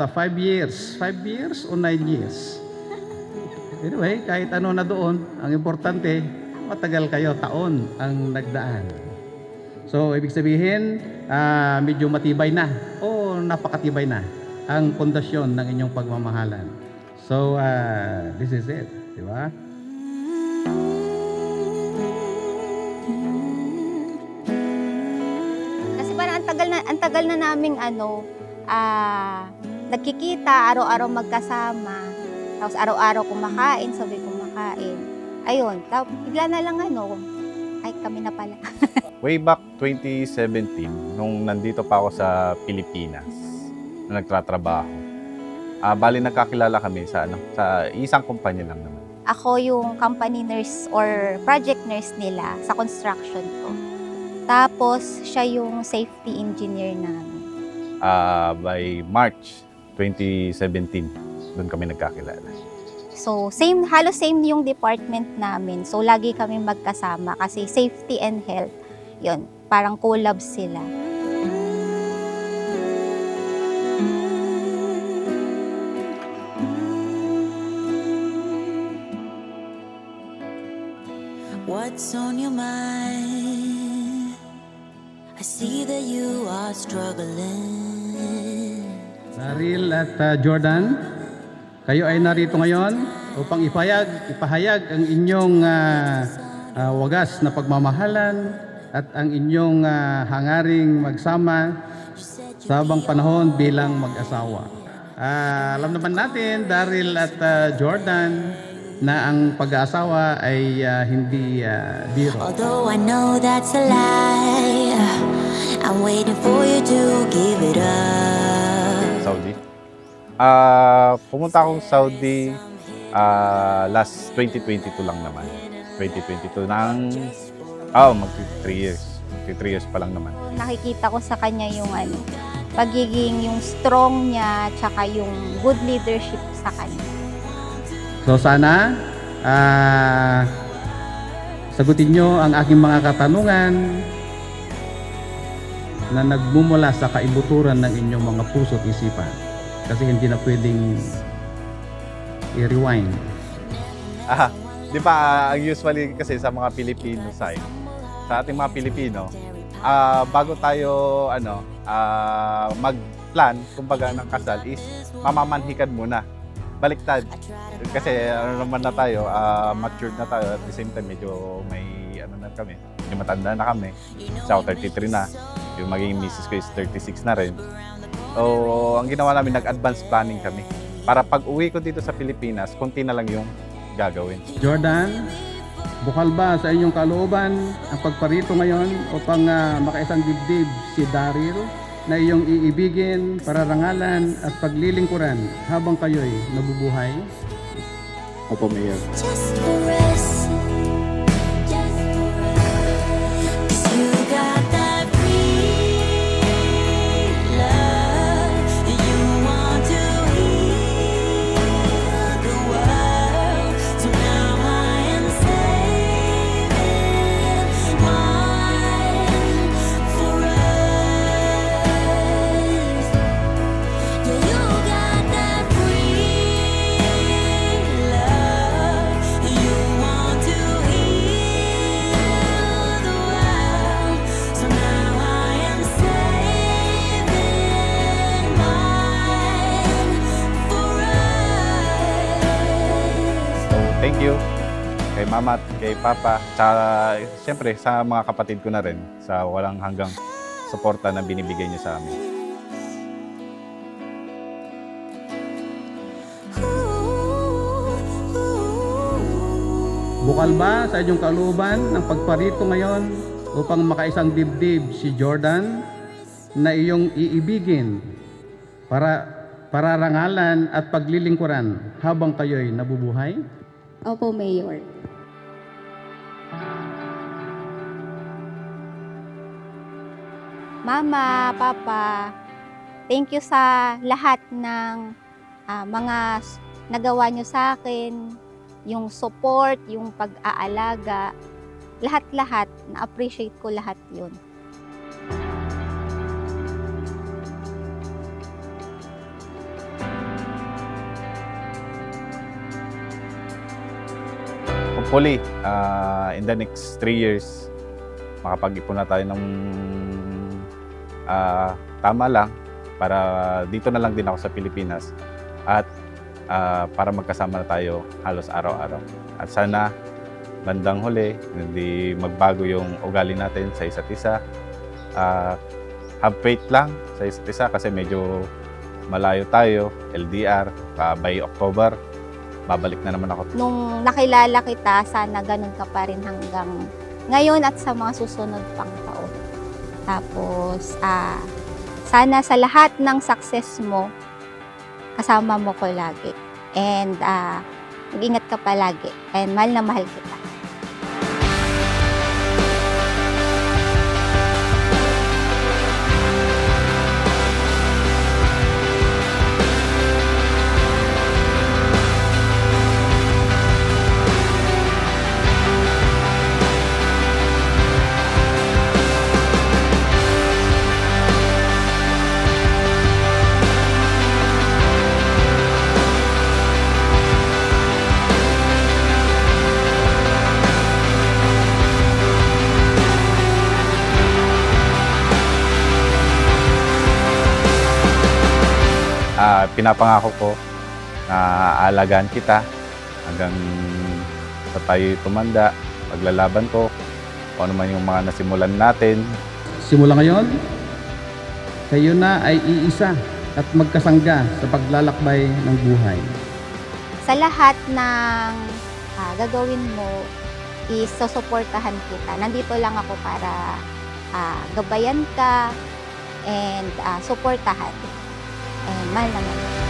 sa 5 years. 5 years o 9 years. Anyway, kahit ano na doon, ang importante, matagal kayo, taon ang nagdaan. So, ibig sabihin, medyo matibay na o napakatibay na ang pundasyon ng inyong pagmamahalan. So, this is it. Di ba? Kasi parang ang tagal na naming nagkikita, araw-araw magkasama. Tapos araw-araw kumakain, sabay kumakain. Ayun, tapos bigla na lang ay kami na pala. Way back 2017, nung nandito pa ako sa Pilipinas, na nagtatrabaho, bali nagkakilala kami sa isang kumpanya lang naman. Ako yung company nurse or project nurse nila sa construction ko. Tapos siya yung safety engineer namin. By March 2017, doon kami nagkakilala. So, halos same yung department namin. So, lagi kami magkasama kasi safety and health, yun, parang collab sila. What's on your mind? I see that you are struggling. Daryl at Jordan, kayo ay narito ngayon upang ipahayag ang inyong wagas na pagmamahalan at ang inyong hangaring magsama sa habang panahon bilang mag-asawa. Alam naman natin, Daryl at Jordan, na ang pag-aasawa ay hindi biro. Although I know that's a lie, I'm waiting for you to give it up. Saudi. Pumunta akong Saudi last 2022 lang naman. 2022 mag-3 years. 3 years pa lang naman. Nakikita ko sa kanya yung pagiging yung strong niya, tsaka yung good leadership sa kanya. So sana sagutin nyo ang aking mga katanungan na nagmumula sa kaibuturan ng inyong mga puso at isipan. Kasi hindi na pwedeng i-rewind. Di ba, usually kasi sa mga Filipino side, sa ating mga Pilipino, bago tayo mag-plan, kumbaga ng kasal, is mamamanhikan muna. Baliktad. Kasi naman na tayo, matured na tayo, at the same time medyo may kami, medyo matanda na kami. Sa ako 33 na, yung magiging misis ko is 36 na rin. So, ang ginawa namin, nag-advance planning kami. Para pag uwi ko dito sa Pilipinas, konti na lang yung gagawin. Jordan, bukal ba sa inyong kalooban ang pagparito ngayon upang makaisang dibdib si Daryl na iyong iibigin, pararangalan at paglilingkuran habang kayo'y nabubuhay? Opo, Mayor. Just for us. Cause you got that free love. You want to heal the world. So now I am saving mine for us. Yeah, you got that free love. You want to heal the world. So now I am saving mine for us. So, thank you kay Mama at kay Papa. Siyempre, sa mga kapatid ko na rin, sa walang hanggang suporta na binibigay niyo sa amin. Bukal ba sa inyong kalooban ang pagparito ngayon upang makaisang dibdib si Jordan na iyong iibigin, pararangalan at paglilingkuran habang kayo'y nabubuhay? Opo, Mayor. Mama, Papa, thank you sa lahat ng mga nagawa nyo sa akin, yung support, yung pag-aalaga, lahat-lahat, na-appreciate ko lahat yun. hopefully, in the next 3 years, makapag-ipon na tayo ng tama lang para dito na lang din ako sa Pilipinas at para magkasama na tayo halos araw-araw. At sana bandang huli, hindi magbago yung ugali natin sa isa't isa. Have faith lang sa isa't isa kasi medyo malayo tayo, LDR, by October, babalik na naman ako. Nung nakilala kita, sana ganun ka pa rin hanggang ngayon at sa mga susunod pang taon. Tapos, sana sa lahat ng success mo, kasama mo ko lagi. And mag-ingat ka palagi. And mahal na mahal kita. Pinapangako ko na aalagaan kita hanggang sa tayo tumanda, paglalaban ko, kung ano man yung mga nasimulan natin. Simula ngayon, kayo na ay iisa at magkasangga sa paglalakbay ng buhay. Sa lahat ng gagawin mo, is susuportahan kita. Nandito lang ako para gabayan ka and suportahan. And mahal naman.